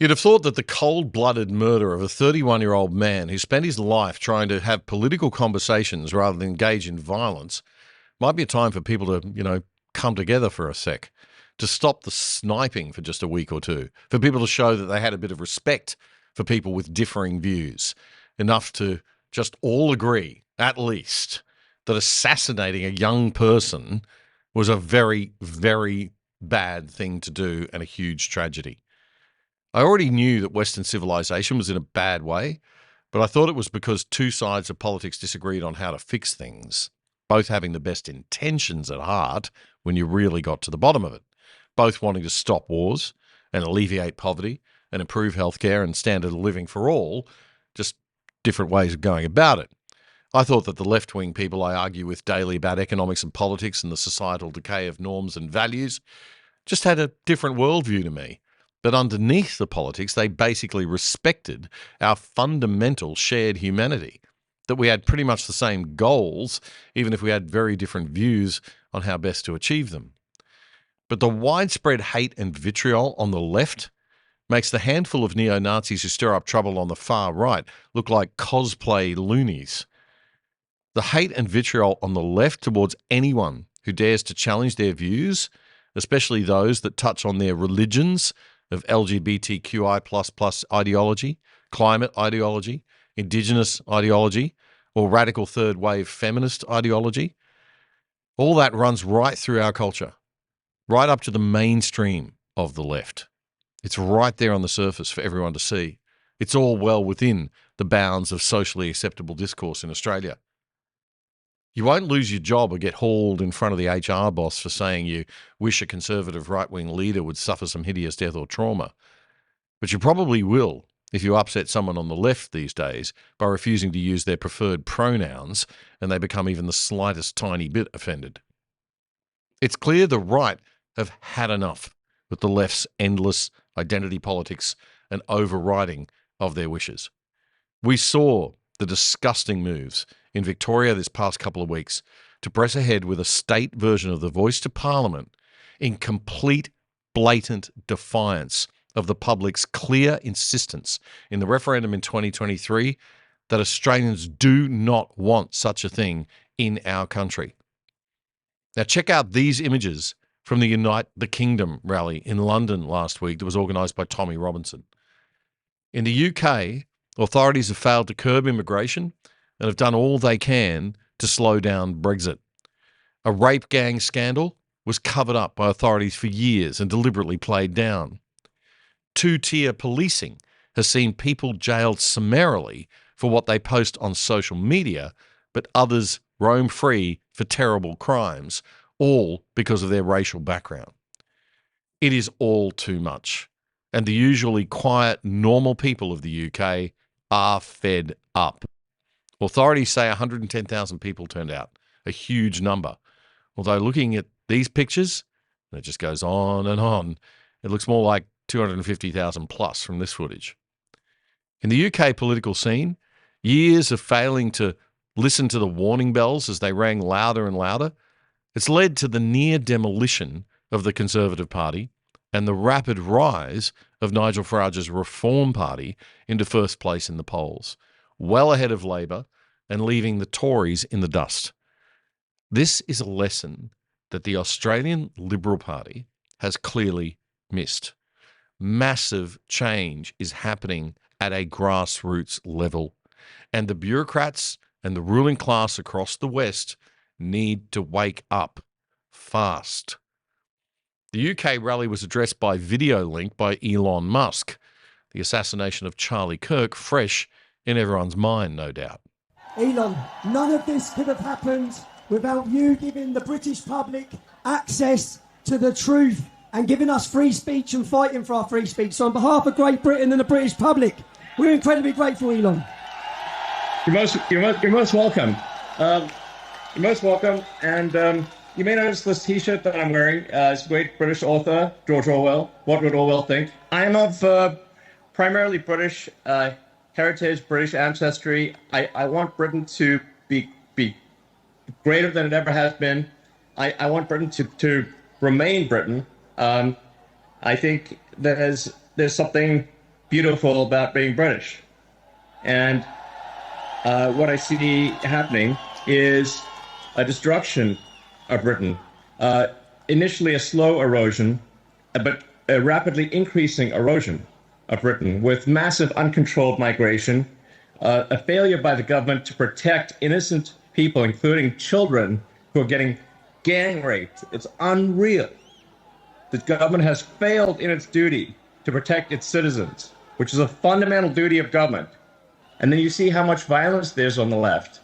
You'd have thought that the cold-blooded murder of a 31-year-old man who spent his life trying to have political conversations rather than engage in violence might be a time for people to, come together for a sec, to stop the sniping for just a week or two, for people to show that they had a bit of respect for people with differing views, enough to just all agree, at least, that assassinating a young person was a very, very bad thing to do and a huge tragedy. I already knew that Western civilization was in a bad way, but I thought it was because two sides of politics disagreed on how to fix things, both having the best intentions at heart when you really got to the bottom of it, both wanting to stop wars and alleviate poverty and improve healthcare and standard of living for all, just different ways of going about it. I thought that the left-wing people I argue with daily about economics and politics and the societal decay of norms and values just had a different worldview to me. But underneath the politics, they basically respected our fundamental shared humanity, that we had pretty much the same goals, even if we had very different views on how best to achieve them. But the widespread hate and vitriol on the left makes the handful of neo-Nazis who stir up trouble on the far right look like cosplay loonies. The hate and vitriol on the left towards anyone who dares to challenge their views, especially those that touch on their religions of LGBTQI++ ideology, climate ideology, Indigenous ideology, or radical third-wave feminist ideology, all that runs right through our culture, right up to the mainstream of the left. It's right there on the surface for everyone to see. It's all well within the bounds of socially acceptable discourse in Australia. You won't lose your job or get hauled in front of the HR boss for saying you wish a conservative right-wing leader would suffer some hideous death or trauma. But you probably will if you upset someone on the left these days by refusing to use their preferred pronouns and they become even the slightest tiny bit offended. It's clear the right have had enough with the left's endless identity politics and overriding of their wishes. We saw the disgusting moves in Victoria this past couple of weeks to press ahead with a state version of the Voice to Parliament in complete, blatant defiance of the public's clear insistence in the referendum in 2023 that Australians do not want such a thing in our country. Now check out these images from the Unite the Kingdom rally in London last week that was organised by Tommy Robinson. In the UK, authorities have failed to curb immigration and have done all they can to slow down Brexit. A rape gang scandal was covered up by authorities for years and deliberately played down. Two-tier policing has seen people jailed summarily for what they post on social media, but others roam free for terrible crimes, all because of their racial background. It is all too much, and the usually quiet, normal people of the UK are fed up. Authorities say 110,000 people turned out, a huge number. Although looking at these pictures, and it just goes on and on, it looks more like 250,000 plus from this footage. In the UK political scene, years of failing to listen to the warning bells as they rang louder and louder, it's led to the near demolition of the Conservative Party and the rapid rise of Nigel Farage's Reform Party into first place in the polls, well ahead of Labor and leaving the Tories in the dust. This is a lesson that the Australian Liberal Party has clearly missed. Massive change is happening at a grassroots level, and the bureaucrats and the ruling class across the West need to wake up fast. The UK rally was addressed by video link by Elon Musk, the assassination of Charlie Kirk fresh in everyone's mind, no doubt. Elon, none of this could have happened without you giving the British public access to the truth and giving us free speech and fighting for our free speech. So on behalf of Great Britain and the British public, we're incredibly grateful, Elon. You're most welcome. You're most welcome. And you may notice this T-shirt that I'm wearing. It's great British author George Orwell. What would Orwell think? I am of primarily British heritage, British ancestry. I want Britain to be greater than it ever has been. I want Britain to remain Britain. I think there's something beautiful about being British. And what I see happening is a destruction of Britain. Initially a slow erosion, but a rapidly increasing erosion of Britain with massive uncontrolled migration, a failure by the government to protect innocent people, including children who are getting gang raped. It's unreal. The government has failed in its duty to protect its citizens, which is a fundamental duty of government. And then you see how much violence there's on the left,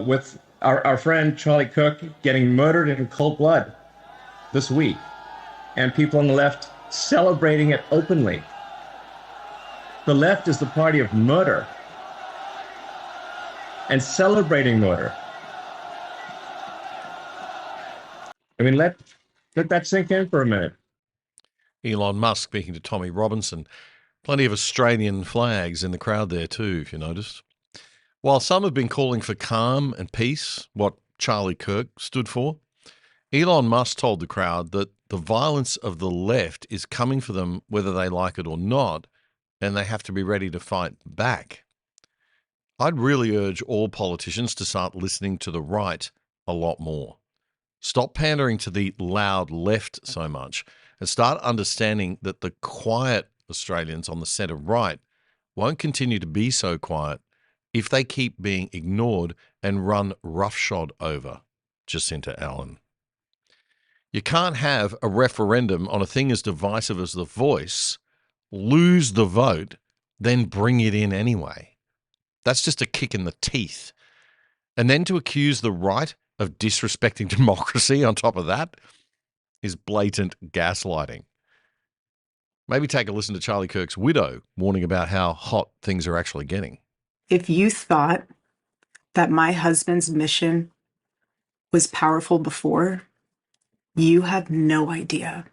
with our friend Charlie Kirk getting murdered in cold blood this week, and people on the left celebrating it openly. The left is the party of murder and celebrating murder. I mean, let that sink in for a minute. Elon Musk speaking to Tommy Robinson. Plenty of Australian flags in the crowd there too, if you noticed. While some have been calling for calm and peace, what Charlie Kirk stood for, Elon Musk told the crowd that the violence of the left is coming for them whether they like it or not, and they have to be ready to fight back. I'd really urge all politicians to start listening to the right a lot more. Stop pandering to the loud left so much and start understanding that the quiet Australians on the centre right won't continue to be so quiet if they keep being ignored and run roughshod over. Jacinta Allen. You can't have a referendum on a thing as divisive as The Voice, lose the vote, then bring it in anyway. That's just a kick in the teeth. And then to accuse the right of disrespecting democracy on top of that is blatant gaslighting. Maybe take a listen to Charlie Kirk's widow warning about how hot things are actually getting. If you thought that my husband's mission was powerful before, you have no idea.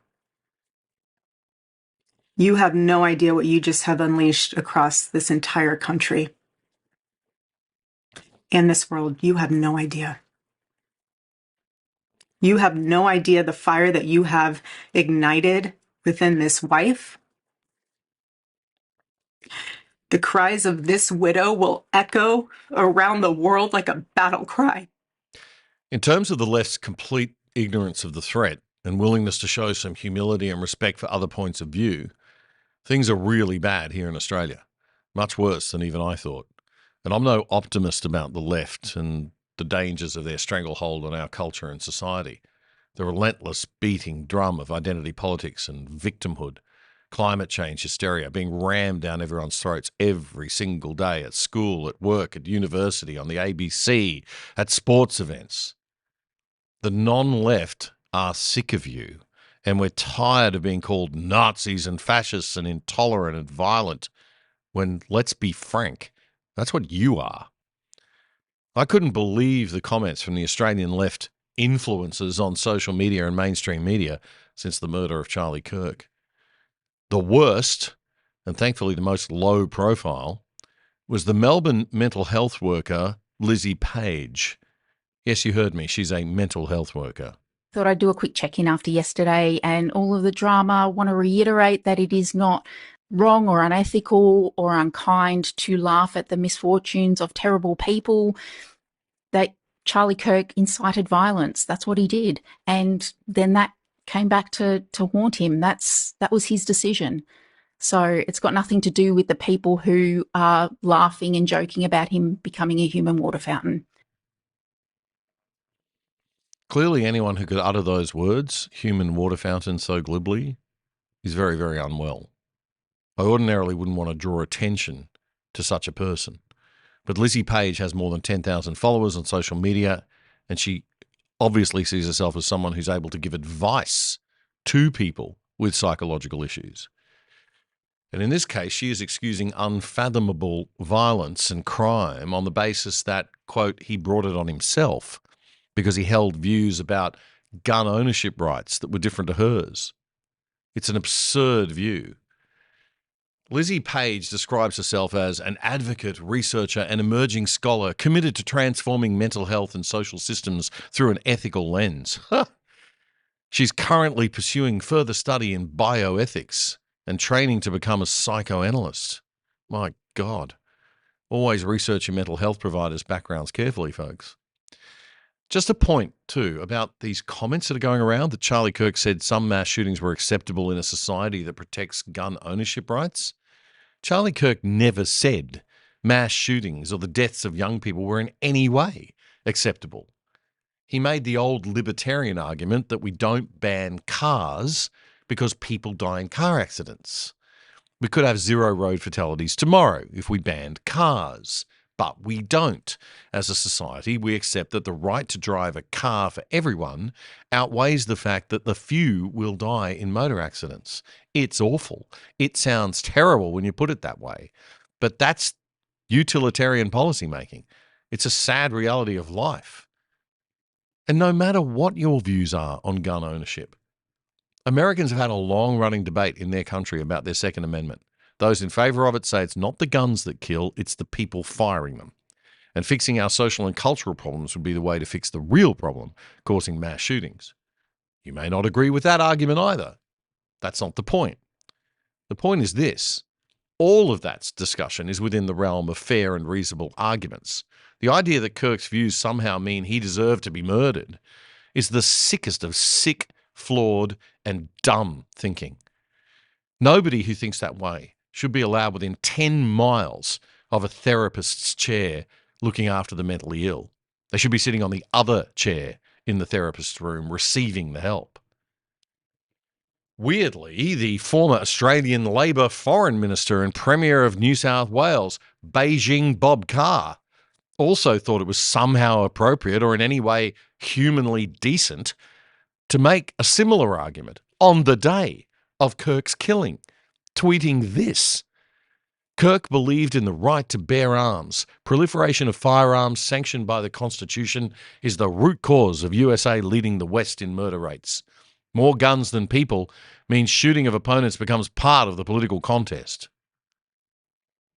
You have no idea what you just have unleashed across this entire country and this world. You have no idea. You have no idea the fire that you have ignited within this wife. The cries of this widow will echo around the world like a battle cry. In terms of the left's complete ignorance of the threat and willingness to show some humility and respect for other points of view, things are really bad here in Australia, much worse than even I thought. And I'm no optimist about the left and the dangers of their stranglehold on our culture and society. The relentless beating drum of identity politics and victimhood, climate change hysteria being rammed down everyone's throats every single day at school, at work, at university, on the ABC, at sports events. The non-left are sick of you, and we're tired of being called Nazis and fascists and intolerant and violent when, let's be frank, that's what you are. I couldn't believe the comments from the Australian left influencers on social media and mainstream media since the murder of Charlie Kirk. The worst, and thankfully the most low profile, was the Melbourne mental health worker, Lizzie Page. Yes, you heard me. She's a mental health worker. Thought I'd do a quick check-in after yesterday and all of the drama. I want to reiterate that it is not wrong or unethical or unkind to laugh at the misfortunes of terrible people. That Charlie Kirk incited violence. That's what he did. And then that came back to haunt him. That was his decision. So it's got nothing to do with the people who are laughing and joking about him becoming a human water fountain. Clearly anyone who could utter those words, human water fountain, so glibly, is very, very unwell. I ordinarily wouldn't want to draw attention to such a person. But Lizzie Page has more than 10,000 followers on social media, and she obviously sees herself as someone who's able to give advice to people with psychological issues. And in this case, she is excusing unfathomable violence and crime on the basis that, quote, he brought it on himself because he held views about gun ownership rights that were different to hers. It's an absurd view. Lizzie Page describes herself as an advocate, researcher, and emerging scholar committed to transforming mental health and social systems through an ethical lens. She's currently pursuing further study in bioethics and training to become a psychoanalyst. My God. Always research your mental health providers' backgrounds carefully, folks. Just a point, too, about these comments that are going around that Charlie Kirk said some mass shootings were acceptable in a society that protects gun ownership rights. Charlie Kirk never said mass shootings or the deaths of young people were in any way acceptable. He made the old libertarian argument that we don't ban cars because people die in car accidents. We could have 0 road fatalities tomorrow if we banned cars, but we don't. As a society, we accept that the right to drive a car for everyone outweighs the fact that the few will die in motor accidents. It's awful. It sounds terrible when you put it that way, but that's utilitarian policymaking. It's a sad reality of life. And no matter what your views are on gun ownership, Americans have had a long-running debate in their country about their Second Amendment. Those in favour of it say it's not the guns that kill, it's the people firing them. And fixing our social and cultural problems would be the way to fix the real problem causing mass shootings. You may not agree with that argument either. That's not the point. The point is this. All of that discussion is within the realm of fair and reasonable arguments. The idea that Kirk's views somehow mean he deserved to be murdered is the sickest of sick, flawed, and dumb thinking. Nobody who thinks that way should be allowed within 10 miles of a therapist's chair looking after the mentally ill. They should be sitting on the other chair in the therapist's room receiving the help. Weirdly, the former Australian Labor Foreign Minister and Premier of New South Wales, Beijing Bob Carr, also thought it was somehow appropriate or in any way humanly decent to make a similar argument on the day of Kirk's killing, tweeting this. Kirk believed in the right to bear arms. Proliferation of firearms sanctioned by the Constitution is the root cause of USA leading the West in murder rates. More guns than people means shooting of opponents becomes part of the political contest.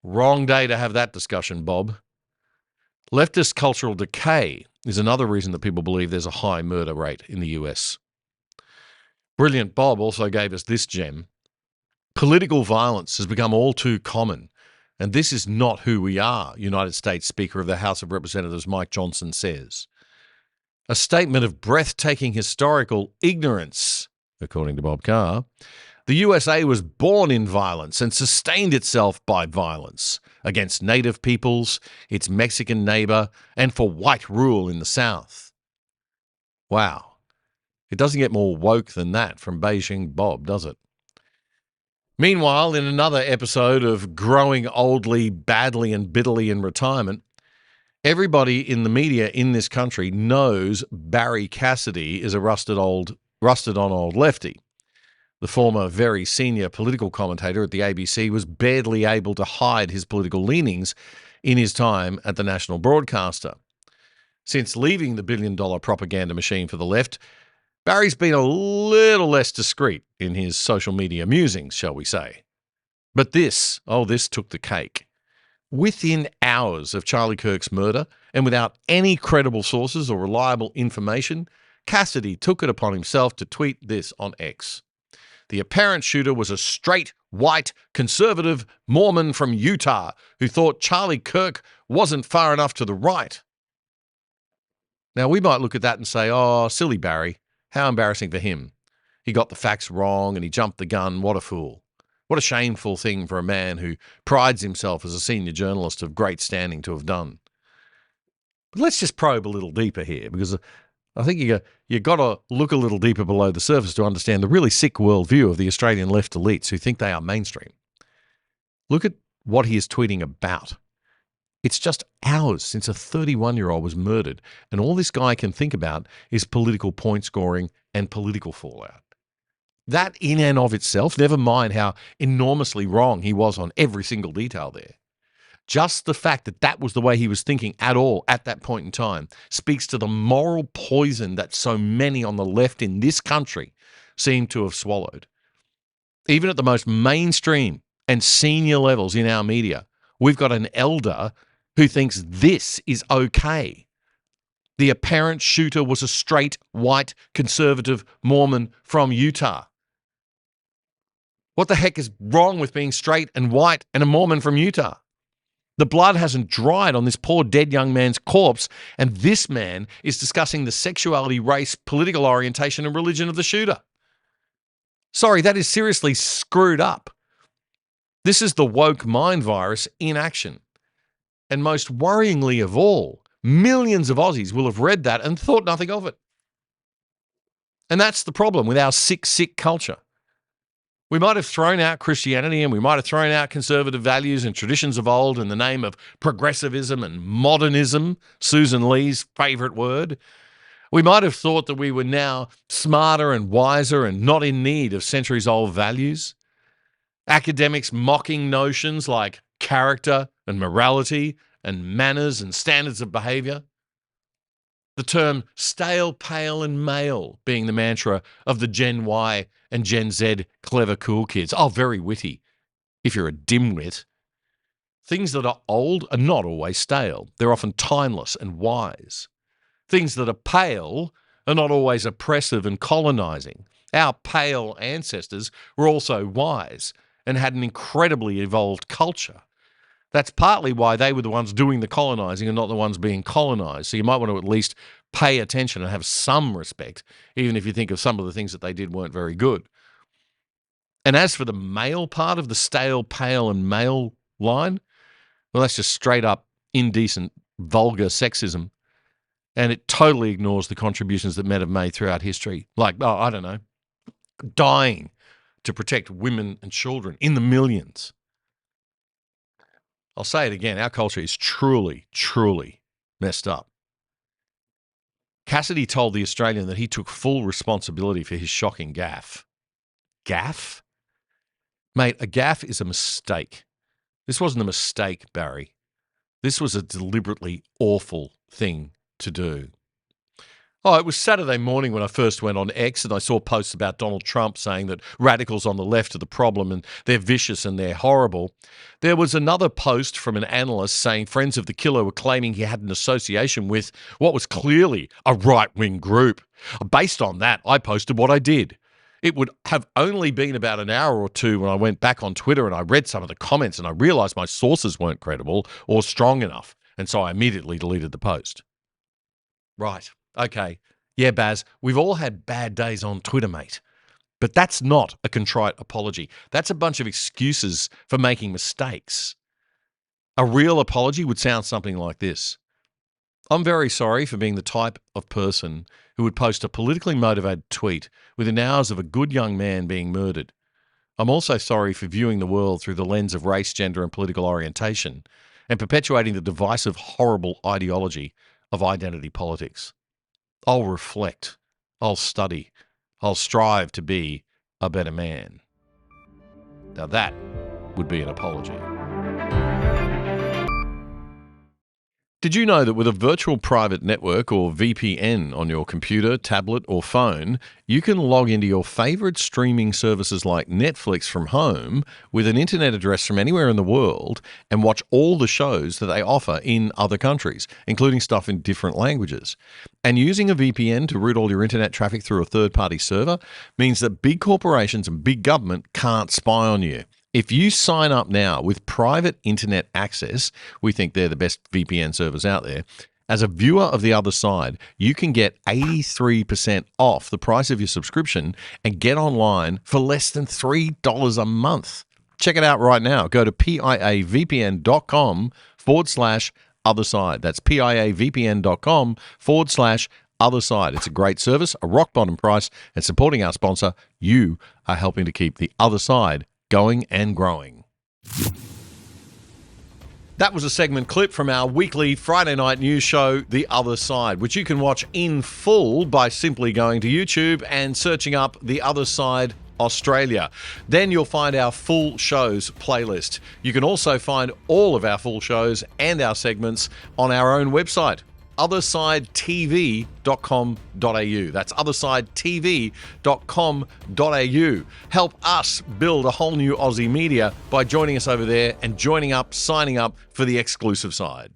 Wrong day to have that discussion, Bob. Leftist cultural decay is another reason that people believe there's a high murder rate in the US. Brilliant Bob also gave us this gem. Political violence has become all too common, and this is not who we are, United States Speaker of the House of Representatives Mike Johnson says. A statement of breathtaking historical ignorance, according to Bob Carr. The USA was born in violence and sustained itself by violence against native peoples, its Mexican neighbor, and for white rule in the South. Wow. It doesn't get more woke than that from Beijing Bob, does it? Meanwhile, in another episode of growing oldly, badly, and bitterly in retirement, everybody in the media in this country knows Barry Cassidy is a rusted on old lefty. The former very senior political commentator at the ABC was barely able to hide his political leanings in his time at the national broadcaster. Since leaving the billion-dollar propaganda machine for the left, Barry's been a little less discreet in his social media musings, shall we say. But this took the cake. Within hours of Charlie Kirk's murder, and without any credible sources or reliable information, Cassidy took it upon himself to tweet this on X. The apparent shooter was a straight, white, conservative Mormon from Utah who thought Charlie Kirk wasn't far enough to the right. Now, we might look at that and say, oh, silly Barry. How embarrassing for him. He got the facts wrong and he jumped the gun. What a fool. What a shameful thing for a man who prides himself as a senior journalist of great standing to have done. But let's just probe a little deeper here, because I think you got to look a little deeper below the surface to understand the really sick worldview of the Australian left elites who think they are mainstream. Look at what he is tweeting about. It's just hours since a 31-year-old was murdered, and all this guy can think about is political point scoring and political fallout. That in and of itself, never mind how enormously wrong he was on every single detail there. Just the fact that that was the way he was thinking at all at that point in time speaks to the moral poison that so many on the left in this country seem to have swallowed. Even at the most mainstream and senior levels in our media, we've got an elder who thinks this is okay. The apparent shooter was a straight, white, conservative Mormon from Utah. What the heck is wrong with being straight and white and a Mormon from Utah? The blood hasn't dried on this poor dead young man's corpse, and this man is discussing the sexuality, race, political orientation, and religion of the shooter. Sorry, that is seriously screwed up. This is the woke mind virus in action. And most worryingly of all, millions of Aussies will have read that and thought nothing of it. And that's the problem with our sick, sick culture. We might have thrown out Christianity and we might have thrown out conservative values and traditions of old in the name of progressivism and modernism, Susan Lee's favourite word. We might have thought that we were now smarter and wiser and not in need of centuries-old values. Academics mocking notions like character and morality and manners and standards of behaviour. The term stale, pale and male being the mantra of the Gen Y and Gen Z clever cool kids. Oh, very witty if you're a dimwit. Things that are old are not always stale. They're often timeless and wise. Things that are pale are not always oppressive and colonising. Our pale ancestors were also wise and had an incredibly evolved culture. That's partly why they were the ones doing the colonising and not the ones being colonised. So you might want to at least pay attention and have some respect, even if you think of some of the things that they did weren't very good. And as for the male part of the stale, pale and male line, well, that's just straight up indecent, vulgar sexism. And it totally ignores the contributions that men have made throughout history. Like, dying to protect women and children in the millions. I'll say it again, our culture is truly, truly messed up. Cassidy told The Australian that he took full responsibility for his shocking gaffe. Gaffe? Mate, a gaffe is a mistake. This wasn't a mistake, Barry. This was a deliberately awful thing to do. Oh, it was Saturday morning when I first went on X and I saw posts about Donald Trump saying that radicals on the left are the problem and they're vicious and they're horrible. There was another post from an analyst saying friends of the killer were claiming he had an association with what was clearly a right-wing group. Based on that, I posted what I did. It would have only been about an hour or two when I went back on Twitter and I read some of the comments and I realised my sources weren't credible or strong enough, and so I immediately deleted the post. Right. Okay, yeah, Baz, we've all had bad days on Twitter, mate. But that's not a contrite apology. That's a bunch of excuses for making mistakes. A real apology would sound something like this. I'm very sorry for being the type of person who would post a politically motivated tweet within hours of a good young man being murdered. I'm also sorry for viewing the world through the lens of race, gender and political orientation and perpetuating the divisive, horrible ideology of identity politics. I'll reflect, I'll study, I'll strive to be a better man. Now that would be an apology. Did you know that with a virtual private network or VPN on your computer, tablet or phone, you can log into your favourite streaming services like Netflix from home with an internet address from anywhere in the world and watch all the shows that they offer in other countries, including stuff in different languages. And using a VPN to route all your internet traffic through a third-party server means that big corporations and big government can't spy on you. If you sign up now with private internet access, we think they're the best VPN servers out there, as a viewer of The Other Side, you can get 83% off the price of your subscription and get online for less than $3 a month. Check it out right now. Go to piavpn.com/otherside. That's piavpn.com/otherside. It's a great service, a rock bottom price, and supporting our sponsor, you are helping to keep The Other Side going and growing. That was a segment clip from our weekly Friday night news show, The Other Side, which you can watch in full by simply going to YouTube and searching up The Other Side Australia. Then you'll find our full shows playlist. You can also find all of our full shows and our segments on our own website, othersidetv.com.au. That's othersidetv.com.au. Help us build a whole new Aussie media by joining us over there and joining up, signing up for the exclusive side.